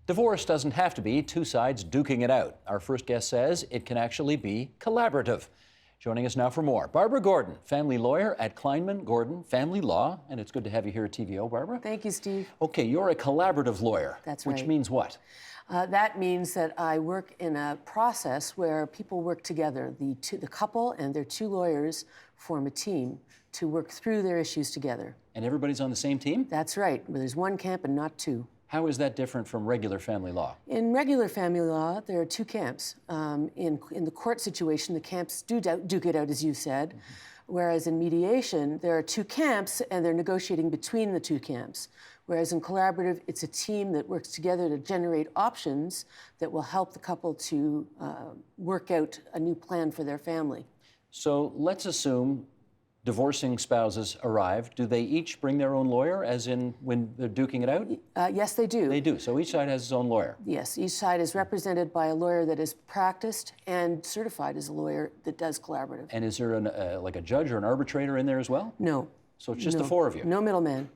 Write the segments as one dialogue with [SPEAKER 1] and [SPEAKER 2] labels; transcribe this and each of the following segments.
[SPEAKER 1] Divorce doesn't have to be two sides duking it out. Our first guest says it can actually be collaborative. Joining us now for more, Barbara Gordon, family lawyer at Kleinman Gordon Family Law. And it's good to have you here at TVO, Barbara.
[SPEAKER 2] Thank you, Steve.
[SPEAKER 1] Okay, you're a collaborative lawyer.
[SPEAKER 2] That's right.
[SPEAKER 1] Which means what?
[SPEAKER 2] That means that I work in a process where people work together. The couple and their two lawyers form a team to work through their issues together.
[SPEAKER 1] And everybody's on the same team?
[SPEAKER 2] That's right. There's one camp and not two.
[SPEAKER 1] How is that different from regular family law?
[SPEAKER 2] In regular family law, there are two camps. In the court situation, the camps duke it out, as you said, whereas in mediation, there are two camps and they're negotiating between the two camps. Whereas in collaborative, it's a team that works together to generate options that will help the couple to work out a new plan for their family.
[SPEAKER 1] So let's assume divorcing spouses arrive. Do they each bring their own lawyer, as in when they're duking it out?
[SPEAKER 2] Yes, they do.
[SPEAKER 1] They do. So each side has its own lawyer.
[SPEAKER 2] Yes, each side is represented by a lawyer that is practiced and certified as a lawyer that does collaborative.
[SPEAKER 1] And is there like a judge or an arbitrator in there as well?
[SPEAKER 2] No.
[SPEAKER 1] So it's just the four of you?
[SPEAKER 2] No middleman.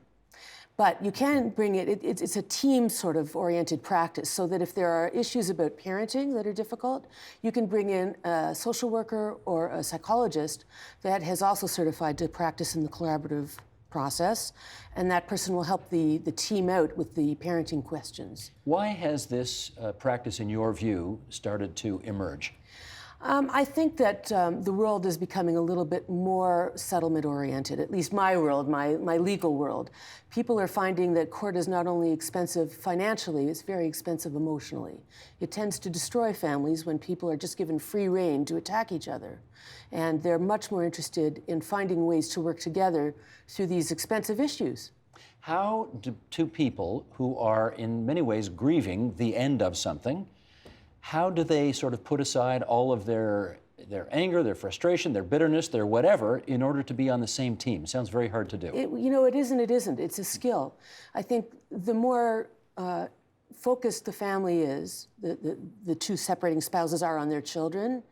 [SPEAKER 2] But you can bring it's a team sort of oriented practice, so that if there are issues about parenting that are difficult, you can bring in a social worker or a psychologist that has also certified to practice in the collaborative process, and that person will help the team out with the parenting questions.
[SPEAKER 1] Why has this practice, in your view, started to emerge?
[SPEAKER 2] I think that the world is becoming a little bit more settlement-oriented, at least my world, my legal world. People are finding that court is not only expensive financially, it's very expensive emotionally. It tends to destroy families when people are just given free rein to attack each other. And they're much more interested in finding ways to work together through these expensive issues.
[SPEAKER 1] How do two people who are in many ways grieving the end of something, how do they sort of put aside all of their anger, their frustration, their bitterness, their whatever, in order to be on the same team? Sounds very hard to do.
[SPEAKER 2] It isn't. It's a skill. I think the more focused the family is, the two separating spouses are on their children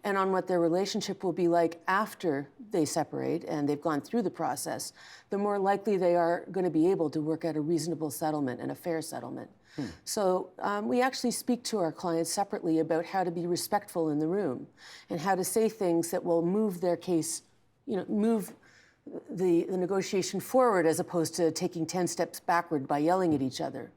[SPEAKER 2] and on what their relationship will be like after they separate and they've gone through the process, the more likely they are going to be able to work out a reasonable settlement and a fair settlement. So we actually speak to our clients separately about how to be respectful in the room and how to say things that will move their case, move the negotiation forward as opposed to taking 10 steps backward by yelling at each other.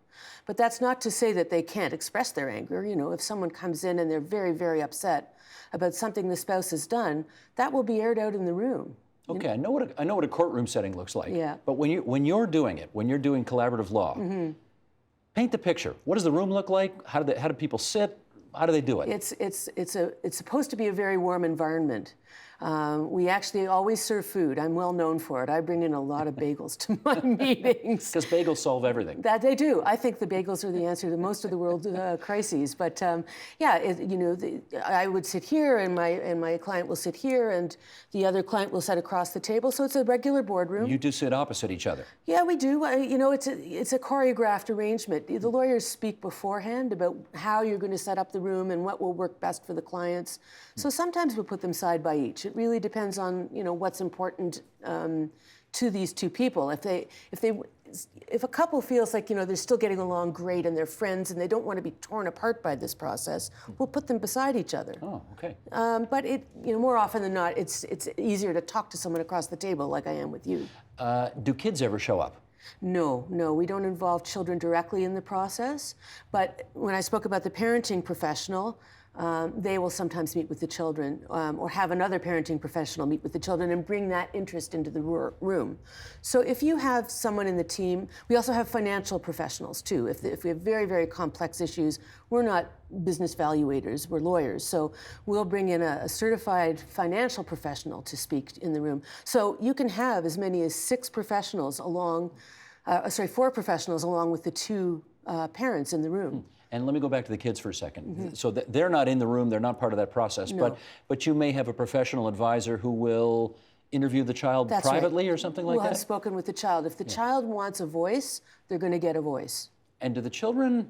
[SPEAKER 2] But that's not to say that they can't express their anger. If someone comes in and they're very, very upset about something the spouse has done, that will be aired out in the room.
[SPEAKER 1] Okay, I know what a courtroom setting looks like.
[SPEAKER 2] Yeah.
[SPEAKER 1] But when you're doing it, when you're doing collaborative law, paint the picture. What does the room look like? How do people sit? How do they do it?
[SPEAKER 2] It's supposed to be a very warm environment. We actually always serve food. I'm well known for it. I bring in a lot of bagels to my meetings.
[SPEAKER 1] Because bagels solve everything.
[SPEAKER 2] That they do. I think the bagels are the answer to most of the world's crises. But I would sit here, and my client will sit here, and the other client will sit across the table. So it's a regular boardroom.
[SPEAKER 1] You do sit opposite each other.
[SPEAKER 2] Yeah, we do. It's a choreographed arrangement. The lawyers speak beforehand about how you're going to set up the room and what will work best for the clients. So sometimes we'll put them side by each. It really depends on what's important to these two people. If a couple feels like they're still getting along great and they're friends and they don't want to be torn apart by this process, we'll put them beside each other.
[SPEAKER 1] Oh, okay.
[SPEAKER 2] But more often than not, it's easier to talk to someone across the table like I am with you.
[SPEAKER 1] Do kids ever show up?
[SPEAKER 2] No, we don't involve children directly in the process. But when I spoke about the parenting professional, they will sometimes meet with the children or have another parenting professional meet with the children and bring that interest into the room. So if you have someone in the team, we also have financial professionals too. If we have very, very complex issues, we're not business valuators, we're lawyers. So we'll bring in a certified financial professional to speak in the room. So you can have as many as 4 professionals along with the two parents in the room.
[SPEAKER 1] And let me go back to the kids for a second. So they're not in the room, they're not part of that process,
[SPEAKER 2] No.
[SPEAKER 1] but you may have a professional advisor who will interview the child
[SPEAKER 2] That's
[SPEAKER 1] privately
[SPEAKER 2] right.
[SPEAKER 1] or something like
[SPEAKER 2] We'll
[SPEAKER 1] that?
[SPEAKER 2] have spoken with the child. If the child wants a voice, they're going to get a voice.
[SPEAKER 1] And do the children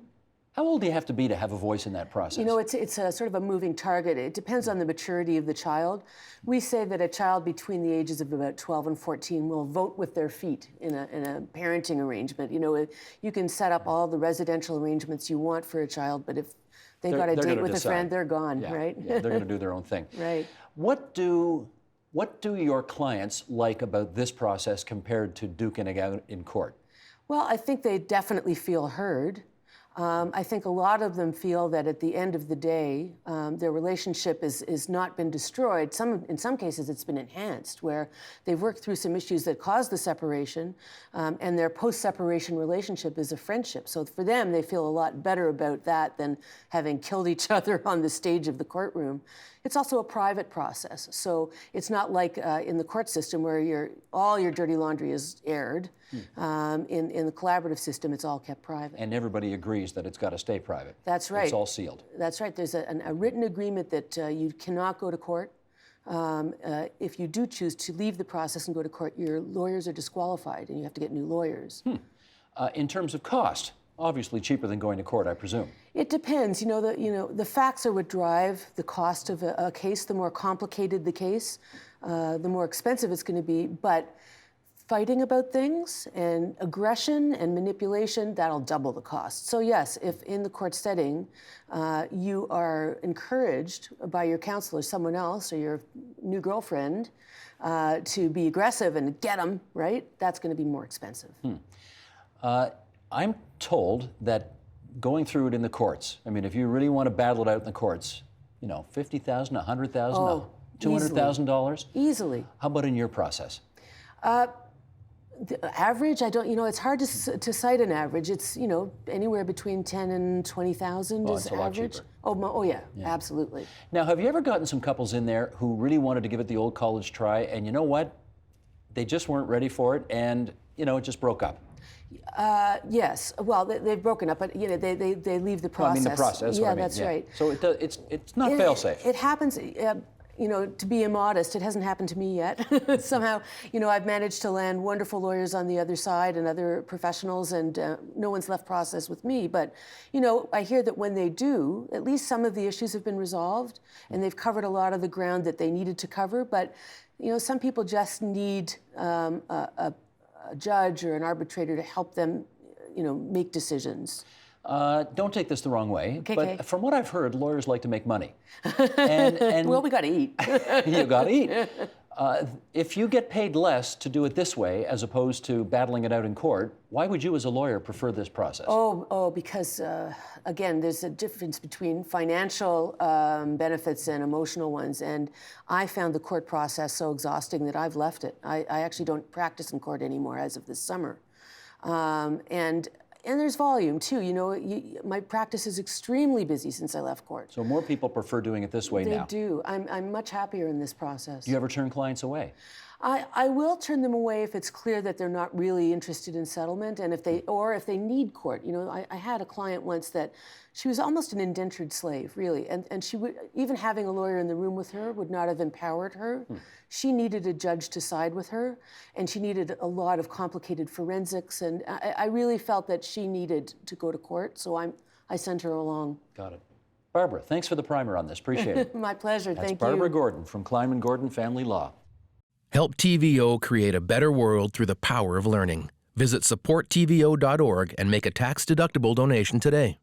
[SPEAKER 1] How old do you have to be to have a voice in that process?
[SPEAKER 2] You know, it's a sort of a moving target. It depends on the maturity of the child. We say that a child between the ages of about 12 and 14 will vote with their feet in a parenting arrangement. You know, you can set up all the residential arrangements you want for a child, but if they've got a date with a friend, they're gone, right?
[SPEAKER 1] Yeah, they're going to do their own thing.
[SPEAKER 2] Right.
[SPEAKER 1] What do your clients like about this process compared to duking it out in court?
[SPEAKER 2] Well, I think they definitely feel heard. I think a lot of them feel that at the end of the day, their relationship is not been destroyed. In some cases, it's been enhanced, where they've worked through some issues that caused the separation, and their post-separation relationship is a friendship. So for them, they feel a lot better about that than having killed each other on the stage of the courtroom. It's also a private process, so it's not like in the court system where all your dirty laundry is aired. In the collaborative system, it's all kept private.
[SPEAKER 1] And everybody agrees that it's got to stay private.
[SPEAKER 2] That's right.
[SPEAKER 1] It's all sealed.
[SPEAKER 2] That's right. There's a written agreement that you cannot go to court. If you do choose to leave the process and go to court, your lawyers are disqualified, and you have to get new lawyers.
[SPEAKER 1] In terms of cost, obviously cheaper than going to court, I presume.
[SPEAKER 2] It depends. The facts are what drive the cost of a case. The more complicated the case, the more expensive it's going to be. But fighting about things and aggression and manipulation, that'll double the cost. So yes, if in the court setting you are encouraged by your counselor, someone else, or your new girlfriend to be aggressive and get them, right, that's going to be more expensive.
[SPEAKER 1] I'm told that going through it in the courts, I mean, if you really want to battle it out in the courts, you know, $50,000, $100,000, $200,000?
[SPEAKER 2] Easily.
[SPEAKER 1] How about in your process?
[SPEAKER 2] The average, it's hard to cite an average. It's, anywhere between 10 and 20,000 is
[SPEAKER 1] it's a lot
[SPEAKER 2] average.
[SPEAKER 1] cheaper.
[SPEAKER 2] Oh yeah, absolutely.
[SPEAKER 1] Now, have you ever gotten some couples in there who really wanted to give it the old college try, and you know what? They just weren't ready for it, and, it just broke up?
[SPEAKER 2] Yes. Well, they've broken up, but, they leave the process.
[SPEAKER 1] Well, I mean, the process.
[SPEAKER 2] Yeah, that's right.
[SPEAKER 1] So it's not fail-safe.
[SPEAKER 2] It happens. To be immodest, it hasn't happened to me yet. Somehow, I've managed to land wonderful lawyers on the other side and other professionals, and no one's left process with me. But, I hear that when they do, at least some of the issues have been resolved, and they've covered a lot of the ground that they needed to cover. But, some people just need a judge or an arbitrator to help them, make decisions.
[SPEAKER 1] Don't take this the wrong way, but
[SPEAKER 2] okay.
[SPEAKER 1] From what I've heard, lawyers like to make money. And
[SPEAKER 2] well, we got to eat.
[SPEAKER 1] You got to eat. If you get paid less to do it this way as opposed to battling it out in court, why would you as a lawyer prefer this process?
[SPEAKER 2] Because, again, there's a difference between financial benefits and emotional ones. And I found the court process so exhausting that I've left it. I actually don't practice in court anymore as of this summer. And there's volume, too. My practice is extremely busy since I left court.
[SPEAKER 1] So more people prefer doing it this way now?
[SPEAKER 2] They do. I'm much happier in this process.
[SPEAKER 1] Do you ever turn clients away?
[SPEAKER 2] I will turn them away if it's clear that they're not really interested in settlement, and if they need court. I had a client once that she was almost an indentured slave, really, and she would, even having a lawyer in the room with her would not have empowered her. She needed a judge to side with her, and she needed a lot of complicated forensics, and I really felt that she needed to go to court, so I sent her along.
[SPEAKER 1] Got it. Barbara, thanks for the primer on this. Appreciate it.
[SPEAKER 2] My pleasure.
[SPEAKER 1] That's
[SPEAKER 2] Thank you.
[SPEAKER 1] Barbara Gordon from Kleinman Gordon Family Law.
[SPEAKER 3] Help TVO create a better world through the power of learning. Visit supporttvo.org and make a tax-deductible donation today.